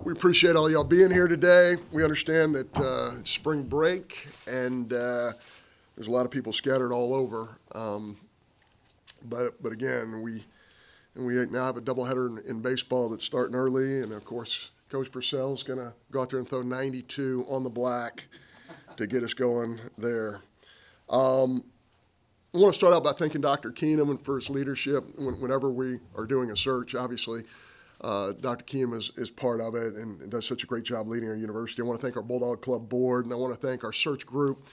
We appreciate all y'all being here today. We understand that it's spring break and there's a lot of people scattered all over. But again, we now have a doubleheader in baseball that's starting early, and of course, Coach Purcell is going to go out there and throw 92 on the black to get us going there. I want to start out by thanking Dr. Keenum for his leadership whenever we are doing a search, obviously. Dr. Keenum is part of it and does such a great job leading our university. I want to thank our Bulldog Club board, and I want to thank our search group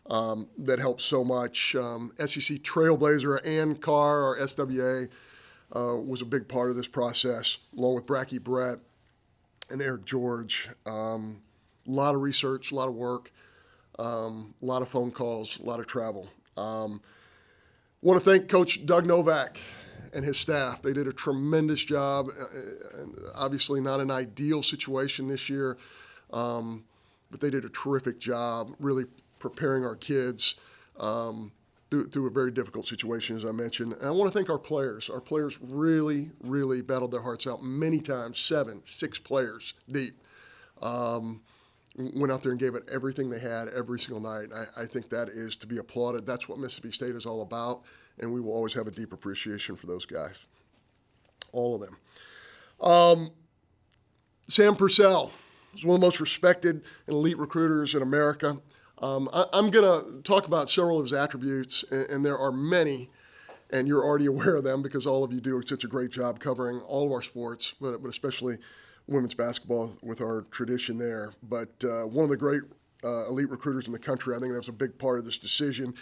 that helped so much. SEC Trailblazer and Carr, our SWA, was a big part of this process, along with Bracky Brett and Eric George. A lot of research, a lot of work, a lot of phone calls, a lot of travel. I want to thank Coach Doug Novak and his staff. They did a tremendous job, and obviously not an ideal situation this year, but they did a terrific job really preparing our kids through a very difficult situation, as I mentioned. And I want to thank our players. Our players really, really battled their hearts out many times, 6 players deep. Went out there and gave it everything they had every single night. I think that is to be applauded. That's what Mississippi State is all about, and we will always have a deep appreciation for those guys, all of them. Sam Purcell is one of the most respected and elite recruiters in America. I'm going to talk about several of his attributes, and there are many, and you're already aware of them because all of you do such a great job covering all of our sports, but especially women's basketball with our tradition there. But one of the great elite recruiters in the country, I think that was a big part of this decision,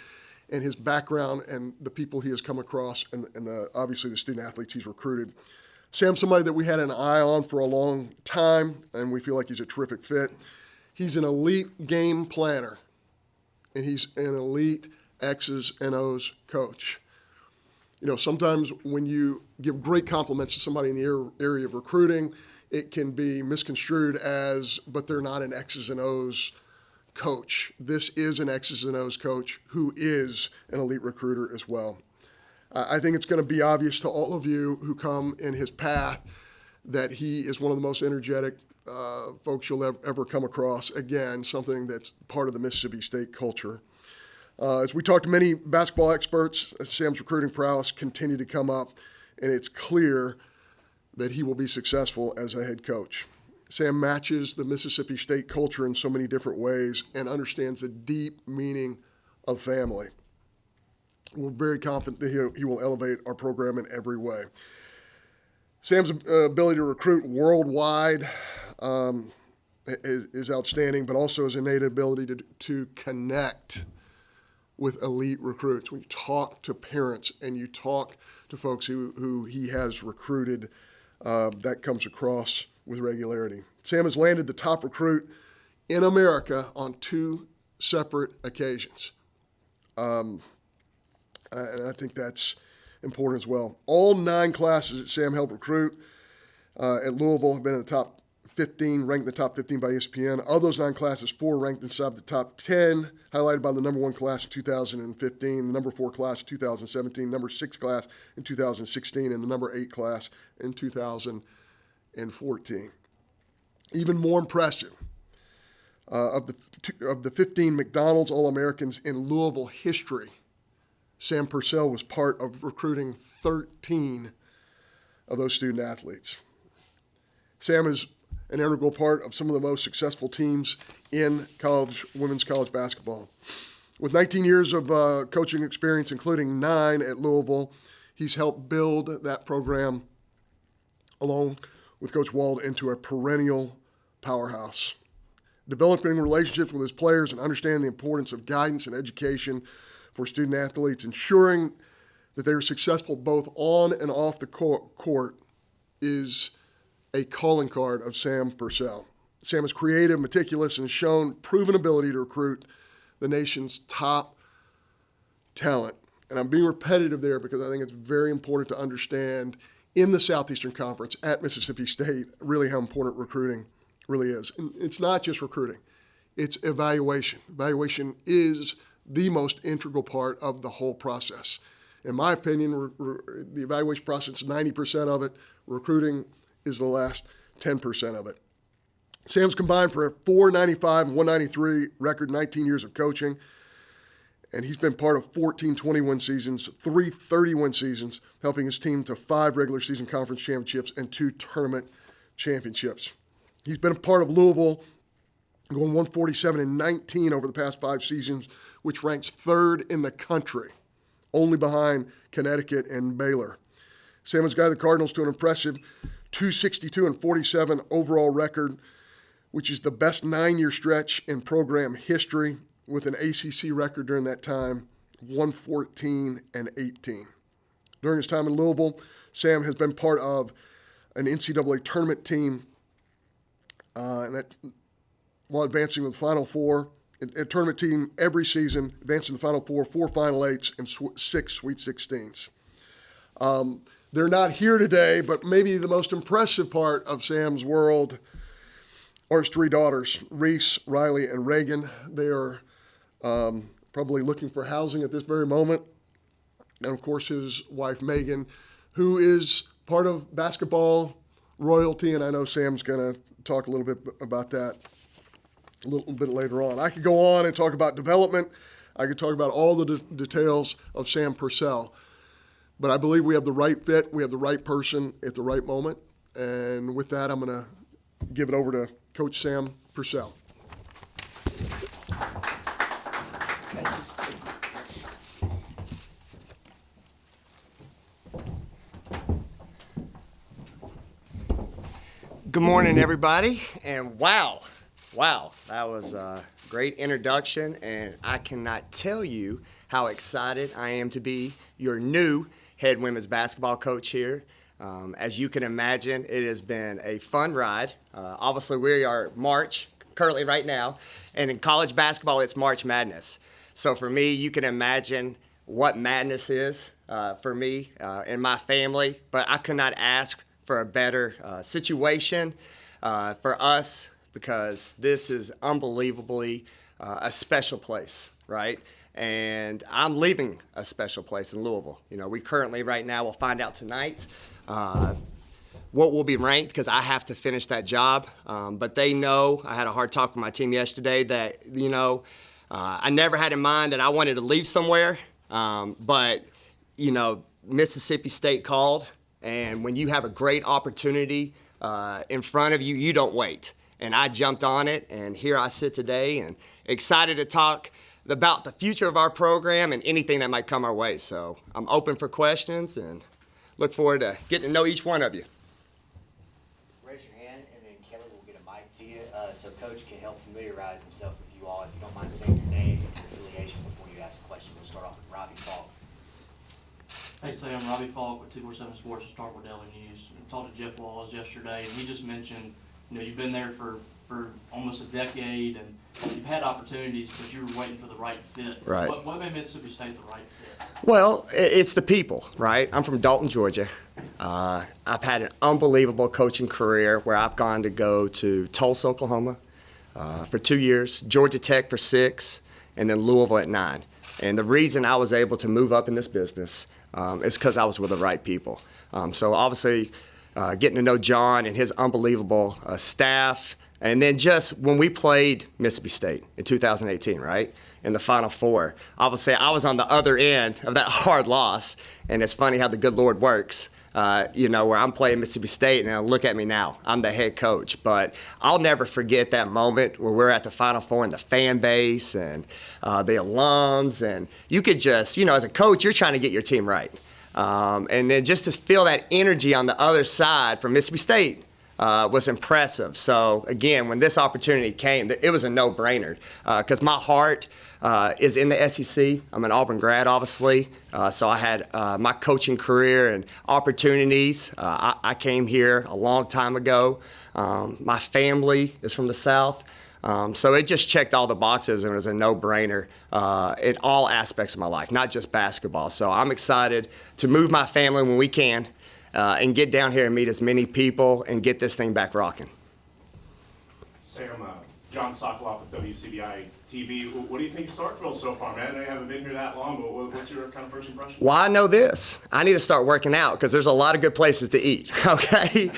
and his background and the people he has come across and obviously the student athletes he's recruited. Sam's somebody that we had an eye on for a long time, and we feel like he's a terrific fit. He's an elite game planner, and he's an elite X's and O's coach. You know, sometimes when you give great compliments to somebody in the area of recruiting, it can be misconstrued as, but they're not an X's and O's coach. This is an X's and O's coach who is an elite recruiter as well. I think it's going to be obvious to all of you who come in his path that he is one of the most energetic folks you'll ever come across. Again, something that's part of the Mississippi State culture. As we talk to many basketball experts, Sam's recruiting prowess continue to come up, and it's clear that he will be successful as a head coach. Sam matches the Mississippi State culture in so many different ways and understands the deep meaning of family. We're very confident that he will elevate our program in every way. Sam's ability to recruit worldwide is outstanding, but also his innate ability to connect with elite recruits. When you talk to parents and you talk to folks who he has recruited, that comes across with regularity. Sam has landed the top recruit in America on 2 separate occasions. And I think that's important as well. All 9 classes that Sam helped recruit at Louisville have been in the top 15, ranked in the top 15 by ESPN. Of those 9 classes, 4 ranked inside the top 10, highlighted by the number 1 class in 2015, the number 4 class in 2017, number 6 class in 2016, and the number 8 class in 2014. Even more impressive, of the 15 McDonald's All-Americans in Louisville history, Sam Purcell was part of recruiting 13 of those student athletes. Sam is an integral part of some of the most successful teams in women's college basketball. With 19 years of coaching experience, including 9 at Louisville, he's helped build that program along with Coach Wald into a perennial powerhouse. Developing relationships with his players and understanding the importance of guidance and education for student athletes, ensuring that they are successful both on and off the court is a calling card of Sam Purcell. Sam is creative, meticulous, and has shown proven ability to recruit the nation's top talent. And I'm being repetitive there because I think it's very important to understand in the Southeastern Conference at Mississippi State really how important recruiting really is. And it's not just recruiting. It's evaluation. Evaluation is the most integral part of the whole process. In my opinion, the evaluation process is 90% of it. Recruiting is the last 10% of it. Sam's combined for a 495 and 193 record, 19 years of coaching. And he's been part of 14 21 seasons, 3 31 seasons, helping his team to 5 regular season conference championships and 2 tournament championships. He's been a part of Louisville, going 147 and 19 over the past 5 seasons, which ranks 3rd in the country, only behind Connecticut and Baylor. Sam has guided the Cardinals to an impressive 262 and 47 overall record, which is the best 9-year stretch in program history, with an ACC record during that time, 114 and 18. During his time in Louisville, Sam has been part of an NCAA tournament team, and that while advancing to the Final Four. A tournament team every season, advancing to the Final Four, 4 Final 8s, and 6 Sweet 16s. They're not here today, but maybe the most impressive part of Sam's world are his 3 daughters, Reese, Riley, and Reagan. They are probably looking for housing at this very moment. And, of course, his wife, Megan, who is part of basketball royalty, and I know Sam's going to talk a little bit about that a little bit later on. I could go on and talk about development. I could talk about all the details of Sam Purcell. But I believe we have the right fit. We have the right person at the right moment. And with that, I'm going to give it over to Coach Sam Purcell. Good morning, everybody. And wow, that was a great introduction. And I cannot tell you how excited I am to be your new head women's basketball coach here. As you can imagine, it has been a fun ride. Obviously, we are March currently right now, and in college basketball, it's March Madness. So for me, you can imagine what madness is for me and my family, but I could not ask for a better situation for us, because this is unbelievably a special place, right? And I'm leaving a special place in Louisville. You know, we currently right now, we'll find out tonight what will be ranked, because I have to finish that job. But they know, I had a hard talk with my team yesterday, that, you know, I never had in mind that I wanted to leave somewhere. But, you know, Mississippi State called. And when you have a great opportunity in front of you, you don't wait. And I jumped on it, and here I sit today, and excited to talk about the future of our program and anything that might come our way. So I'm open for questions and look forward to getting to know each one of you. Raise your hand, and then Kelly will get a mic to you, so Coach can help familiarize himself with you all. If you don't mind saying your name and your affiliation before you ask a question, we'll start off with Robbie Falk. Hey Sam, Robbie Falk with 247 Sports and Starkville Daily News. I talked to Jeff Walls yesterday, and he just mentioned, you know, you've been there for almost a decade, and you've had opportunities, but you were waiting for the right fit. Right. What made Mississippi State the right fit? Well, it's the people, right? I'm from Dalton, Georgia. I've had an unbelievable coaching career where I've gone to go to Tulsa, Oklahoma for 2 years, Georgia Tech for 6, and then Louisville at 9. And the reason I was able to move up in this business is because I was with the right people. So obviously, getting to know John and his unbelievable staff, and then just when we played Mississippi State in 2018, right, in the Final Four, obviously I was on the other end of that hard loss, and it's funny how the good Lord works. You know, where I'm playing Mississippi State, and look at me now, I'm the head coach. But I'll never forget that moment where we're at the Final Four and the fan base and the alums, and you could just, you know, as a coach, you're trying to get your team right. And then just to feel that energy on the other side from Mississippi State was impressive. So again, when this opportunity came, it was a no-brainer, because my heart is in the SEC. I'm an Auburn grad, obviously, so I had my coaching career and opportunities. I came here a long time ago. My family is from the South, so it just checked all the boxes, and it was a no-brainer in all aspects of my life, not just basketball. So I'm excited to move my family when we can and get down here and meet as many people and get this thing back rocking. Sam, John Sokoloff with WCBI TV. What do you think of Starkville so far, man? I know you haven't been here that long, but what's your kind of first impression? Well, I know this. I need to start working out because there's a lot of good places to eat, okay?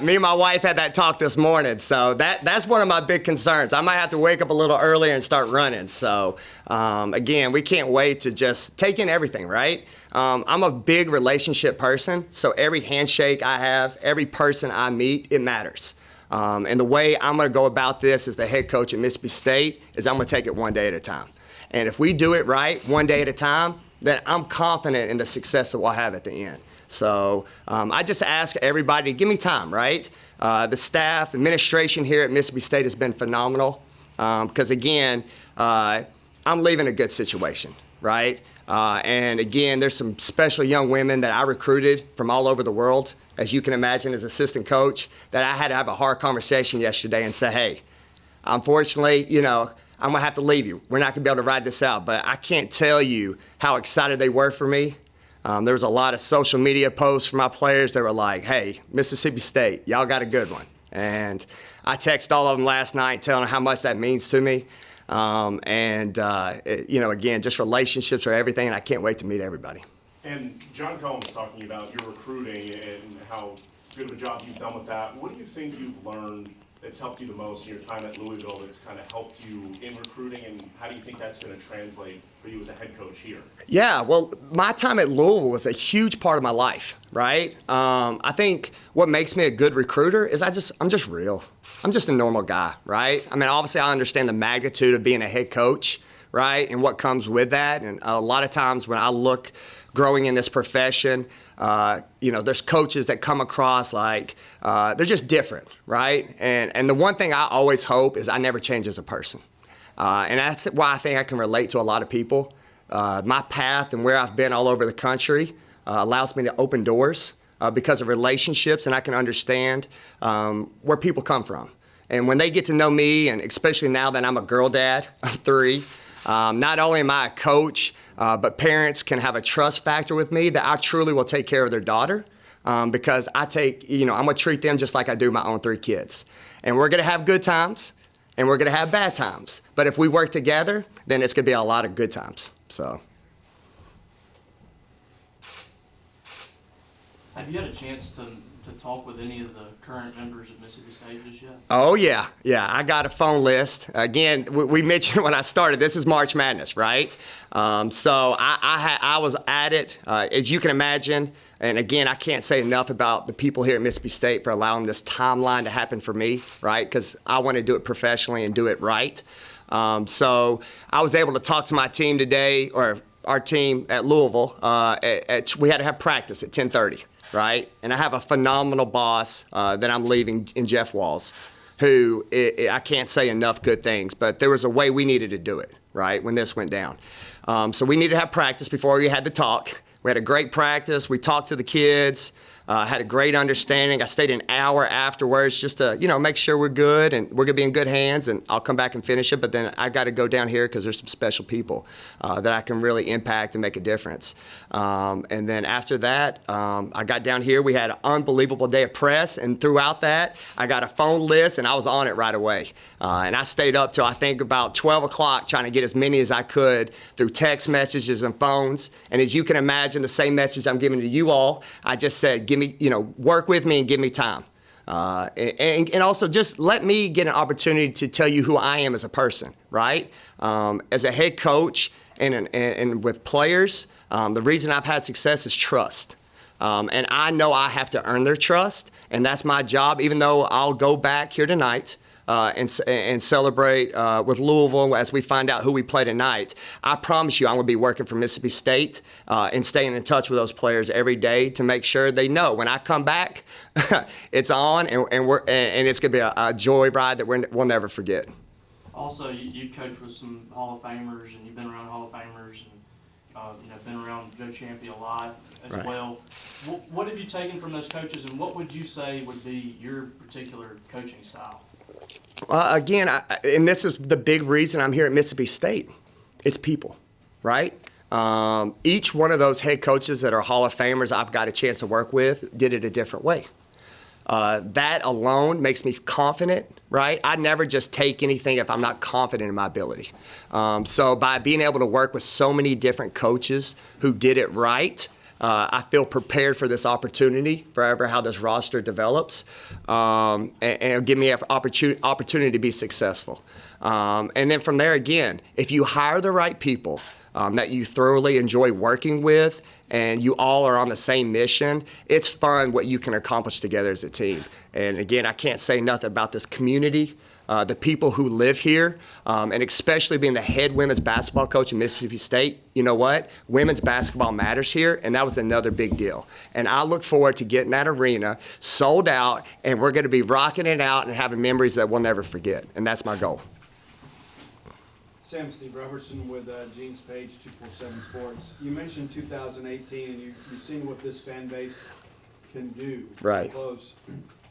Me and my wife had that talk this morning, so that's one of my big concerns. I might have to wake up a little earlier and start running. So, again, we can't wait to just take in everything, right? I'm a big relationship person, so every handshake I have, every person I meet, it matters. And the way I'm going to go about this as the head coach at Mississippi State is I'm going to take it one day at a time. And if we do it right, one day at a time, then I'm confident in the success that we'll have at the end. So I just ask everybody to give me time, right? The staff, administration here at Mississippi State has been phenomenal because, again, I'm leaving a good situation, right? And again, there's some special young women that I recruited from all over the world, as you can imagine, as assistant coach, that I had to have a hard conversation yesterday and say, hey, unfortunately, I'm gonna have to leave you. We're not gonna be able to ride this out. But I can't tell you how excited they were for me. There was a lot of social media posts from my players that were like, hey, Mississippi State, y'all got a good one. And I texted all of them last night telling them how much that means to me. Again, just relationships are everything, and I can't wait to meet everybody. And John Cohen was talking about your recruiting and how good of a job you've done with that. What do you think you've learned that's helped you the most in your time at Louisville that's kind of helped you in recruiting, and how do you think that's going to translate for you as a head coach here? Yeah, well, my time at Louisville was a huge part of my life, right? I think what makes me a good recruiter is I'm just real. I'm just a normal guy, right? I mean, obviously I understand the magnitude of being a head coach, right, and what comes with that. And a lot of times when I look growing in this profession, there's coaches that come across like they're just different, right? And the one thing I always hope is I never change as a person. And that's why I think I can relate to a lot of people. My path and where I've been all over the country allows me to open doors because of relationships, and I can understand where people come from. And when they get to know me, and especially now that I'm a girl dad of 3, not only am I a coach, but parents can have a trust factor with me that I truly will take care of their daughter because I'm going to treat them just like I do my own 3 kids. And we're going to have good times, and we're going to have bad times. But if we work together, then it's going to be a lot of good times. So. Have you had a chance to talk with any of the current members of Mississippi State just yet? Oh, yeah. I got a phone list. Again, we mentioned when I started, this is March Madness, right? So I was at it, as you can imagine. And again, I can't say enough about the people here at Mississippi State for allowing this timeline to happen for me, right? Because I want to do it professionally and do it right. So I was able to talk to my team today, or our team at Louisville. We had to have practice at 10:30. Right? And I have a phenomenal boss that I'm leaving in Jeff Walls, who I can't say enough good things, but there was a way we needed to do it, right, when this went down. So we needed to have practice before we had the talk. We had a great practice. We talked to the kids, had a great understanding. I stayed an hour afterwards just to, make sure we're good and we're going to be in good hands, and I'll come back and finish it. But then I got to go down here because there's some special people that I can really impact and make a difference. And then after that, I got down here. We had an unbelievable day of press, and throughout that, I got a phone list, and I was on it right away. And I stayed up till I think about 12 o'clock trying to get as many as I could through text messages and phones. And as you can imagine, the same message I'm giving to you all, I just said, give me, work with me and give me time. And also just let me get an opportunity to tell you who I am as a person, right? As a head coach and with players, the reason I've had success is trust. And I know I have to earn their trust, and that's my job, even though I'll go back here tonight and celebrate with Louisville as we find out who we play tonight. I promise you I'm going to be working for Mississippi State and staying in touch with those players every day to make sure they know when I come back, it's on, and it's going to be a joy ride that we'll never forget. Also, you coach with some Hall of Famers, and you've been around Hall of Famers, and been around Joe Champion a lot as Right. well. What have you taken from those coaches, and what would you say would be your particular coaching style? Again, and this is the big reason I'm here at Mississippi State. It's people, right? Each one of those head coaches that are Hall of Famers I've got a chance to work with did it a different way. That alone makes me confident, right? I never just take anything if I'm not confident in my ability. So by being able to work with so many different coaches who did it right, I feel prepared for this opportunity, forever how this roster develops, and it'll give me an opportunity to be successful. And then from there, again, if you hire the right people that you thoroughly enjoy working with, and you all are on the same mission, it's fun what you can accomplish together as a team. And again, I can't say nothing about this community, the people who live here, and especially being the head women's basketball coach in Mississippi State. You know what? Women's basketball matters here, and that was another big deal. And I look forward to getting that arena sold out, and we're going to be rocking it out and having memories that we'll never forget. And that's my goal. Sam, Steve Robertson with Gene's Page, 247 Sports. You mentioned 2018, and you've seen what this fan base can do. Right. Close.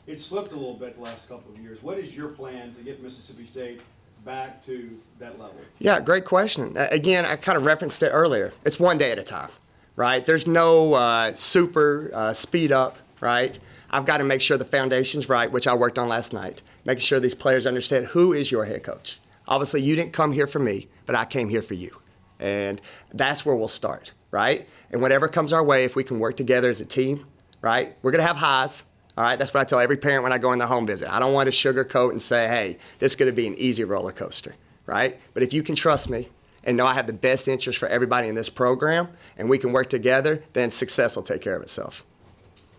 It slipped a little bit the last couple of years. What is your plan to get Mississippi State back to that level? Yeah, great question. Again, I kind of referenced it earlier. It's one day at a time, right? There's no super speed up, right? I've got to make sure the foundation's right, which I worked on last night, making sure these players understand who is your head coach. Obviously, you didn't come here for me, but I came here for you. And that's where we'll start, right? And whatever comes our way, if we can work together as a team, right? We're going to have highs, all right? That's what I tell every parent when I go in their home visit. I don't want to sugarcoat and say, hey, this is going to be an easy roller coaster, right? But if you can trust me and know I have the best interest for everybody in this program and we can work together, then success will take care of itself.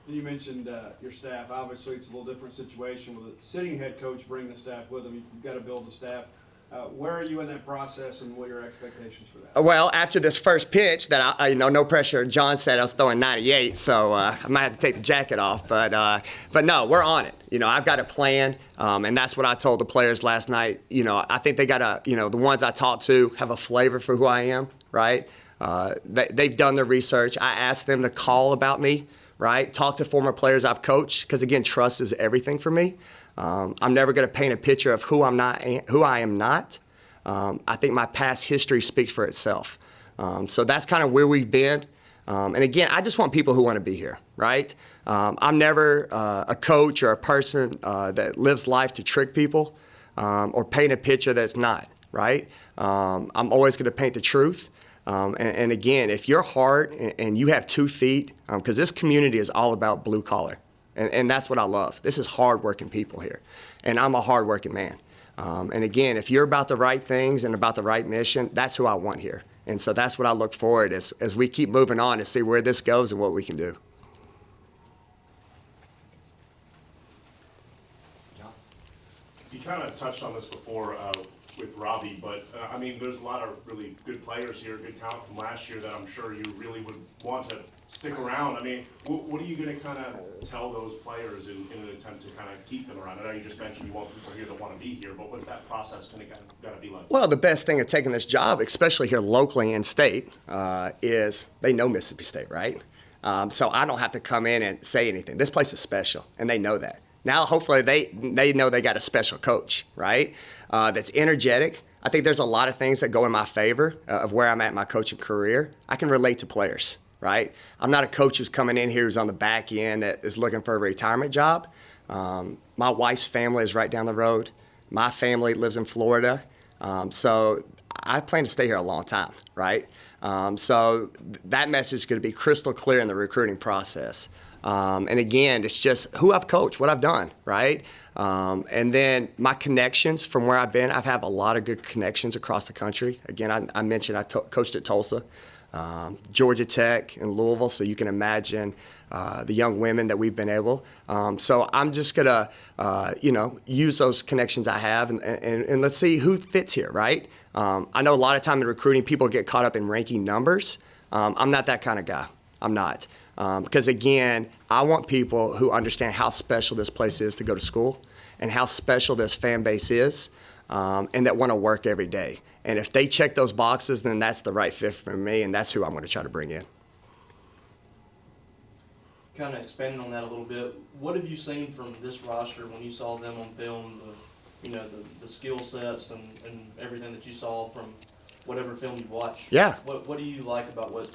You mentioned your staff. Obviously, it's a little different situation with a sitting head coach bringing the staff with him. You've got to build the staff. Where are you in that process, and what are your expectations for that? Well, after this first pitch, that no pressure. John said I was throwing 98, so I might have to take the jacket off. But no, we're on it. I've got a plan, and that's what I told the players last night. I think they got the ones I talked to have a flavor for who I am, right? They've done their research. I asked them to call about me, right? Talk to former players I've coached, because again, trust is everything for me. I'm never going to paint a picture of who I am not. I think my past history speaks for itself. So that's kind of where we've been. And again, I just want people who want to be here, right? I'm never a coach or a person that lives life to trick people or paint a picture that's not, right? I'm always going to paint the truth. And again, if your heart and you have 2 feet, because this community is all about blue collar. And that's what I love. This is hardworking people here. And I'm a hardworking man. And again, if you're about the right things and about the right mission, that's who I want here. And so that's what I look forward as we keep moving on to see where this goes and what we can do. John? You kind of touched on this before with Robbie, but there's a lot of really good players here, good talent from last year that I'm sure you really would want to stick around. What are you going to kind of tell those players in an attempt to kind of keep them around? I know you just mentioned you want people here that want to be here, but what's that process going to be like? Well, the best thing of taking this job, especially here locally in state, is they know Mississippi State, right? So I don't have to come in and say anything. This place is special, and they know that. Now, hopefully, they know they got a special coach, right? That's energetic. I think there's a lot of things that go in my favor of where I'm at in my coaching career. I can relate to players, right? I'm not a coach who's coming in here who's on the back end that is looking for a retirement job. My wife's family is right down the road. My family lives in Florida. So I plan to stay here a long time, right? So that message is going to be crystal clear in the recruiting process. And again, it's just who I've coached, what I've done, right? And then my connections from where I've been, I've had a lot of good connections across the country. Again, I mentioned I coached at Tulsa, Georgia Tech, and Louisville, so you can imagine the young women that we've been able. So I'm just going to, use those connections I have, and let's see who fits here, right? I know a lot of time in recruiting, people get caught up in ranking numbers. I'm not that kind of guy. I'm not. Because again, I want people who understand how special this place is to go to school and how special this fan base is, and that want to work every day. And if they check those boxes, then that's the right fit for me, and that's who I'm going to try to bring in. Kind of expanding on that a little bit, what have you seen from this roster when you saw them on film, the skill sets and everything that you saw from whatever film you watched? Yeah. What do you like about what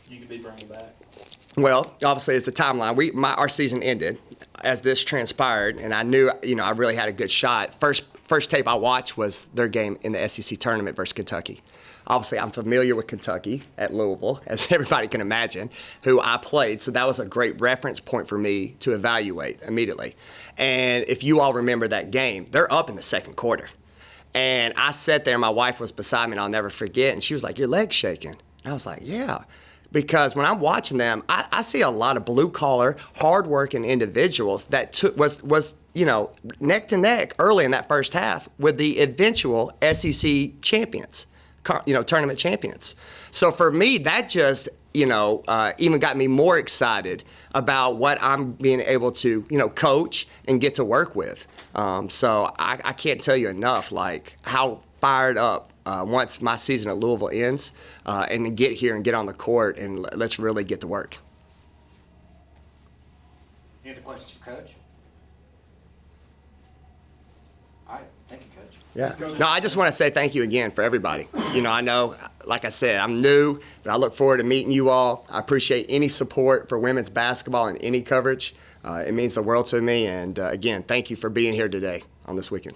you could be bringing back? Well, obviously, it's the timeline. Our season ended as this transpired, and I knew, I really had a good shot. First tape I watched was their game in the SEC tournament versus Kentucky. Obviously, I'm familiar with Kentucky at Louisville, as everybody can imagine, who I played. So that was a great reference point for me to evaluate immediately. And if you all remember that game, they're up in the second quarter. And I sat there, my wife was beside me, and I'll never forget, and she was like, "Your leg's shaking." And I was like, "Yeah." Because when I'm watching them, I see a lot of blue-collar, hard-working individuals that was neck to neck early in that first half with the eventual SEC champions, tournament champions. So for me, that just even got me more excited about what I'm being able to coach and get to work with. So I can't tell you enough like how fired up once my season at Louisville ends, and then get here and get on the court and let's really get to work. Any other questions for Coach? All right, thank you, Coach. Yeah. No, I just want to say thank you again for everybody. I know, like I said, I'm new, but I look forward to meeting you all. I appreciate any support for women's basketball and any coverage. It means the world to me. And again, thank you for being here today on this weekend.